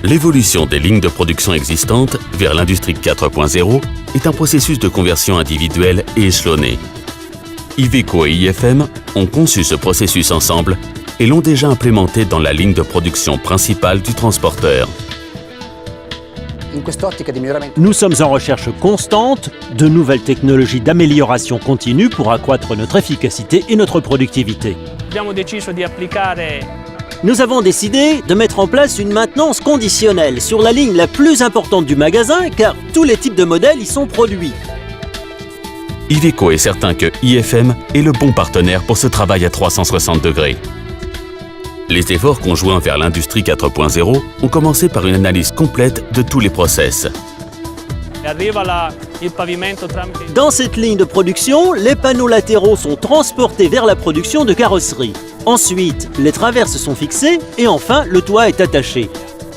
L'évolution des lignes de production existantes vers l'industrie 4.0 est un processus de conversion individuelle et échelonné. Iveco et IFM ont conçu ce processus ensemble et l'ont déjà implémenté dans la ligne de production principale du transporteur. Nous sommes en recherche constante de nouvelles technologies d'amélioration continue pour accroître notre efficacité et notre productivité. Nous avons décidé de mettre en place une maintenance conditionnelle sur la ligne la plus importante du magasin car tous les types de modèles y sont produits. Iveco est certain que IFM est le bon partenaire pour ce travail à 360 degrés. Les efforts conjoints vers l'industrie 4.0 ont commencé par une analyse complète de tous les process. Dans cette ligne de production, les panneaux latéraux sont transportés vers la production de carrosserie. Ensuite, les traverses sont fixées et enfin, le toit est attaché.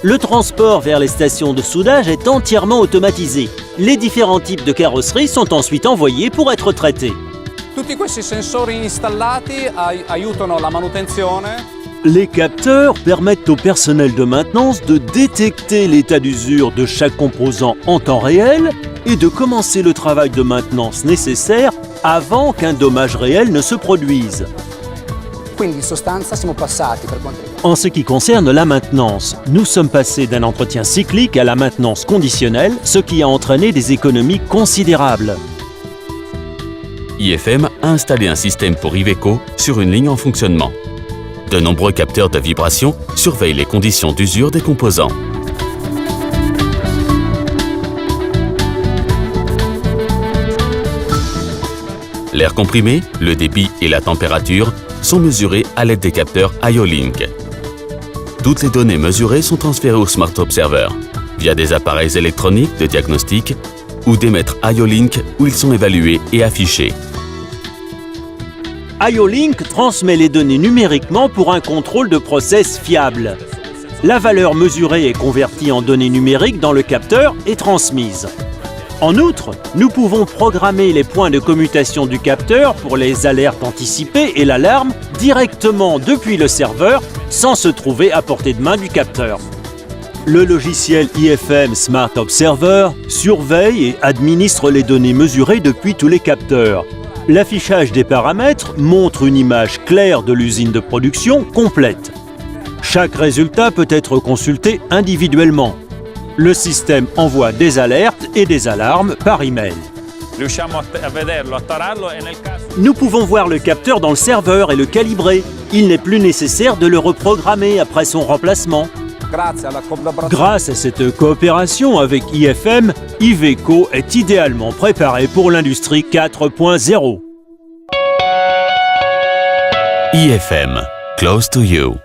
Le transport vers les stations de soudage est entièrement automatisé. Les différents types de carrosserie sont ensuite envoyés pour être traités. Les capteurs permettent au personnel de maintenance de détecter l'état d'usure de chaque composant en temps réel et de commencer le travail de maintenance nécessaire avant qu'un dommage réel ne se produise. En ce qui concerne la maintenance, nous sommes passés d'un entretien cyclique à la maintenance conditionnelle, ce qui a entraîné des économies considérables. IFM a installé un système pour Iveco sur une ligne en fonctionnement. De nombreux capteurs de vibration surveillent les conditions d'usure des composants. L'air comprimé, le débit et la température sont mesurés à l'aide des capteurs IO-Link. Toutes les données mesurées sont transférées au Smart Observer via des appareils électroniques de diagnostic ou des mètres IO-Link où ils sont évalués et affichés. IO-Link transmet les données numériquement pour un contrôle de process fiable. La valeur mesurée est convertie en données numériques dans le capteur et transmise. En outre, nous pouvons programmer les points de commutation du capteur pour les alertes anticipées et l'alarme directement depuis le serveur sans se trouver à portée de main du capteur. Le logiciel IFM Smart Observer surveille et administre les données mesurées depuis tous les capteurs. L'affichage des paramètres montre une image claire de l'usine de production complète. Chaque résultat peut être consulté individuellement. Le système envoie des alertes et des alarmes par email. Nous pouvons voir le capteur dans le serveur et le calibrer. Il n'est plus nécessaire de le reprogrammer après son remplacement. Grâce à cette coopération avec IFM, Iveco est idéalement préparé pour l'industrie 4.0. IFM, close to you.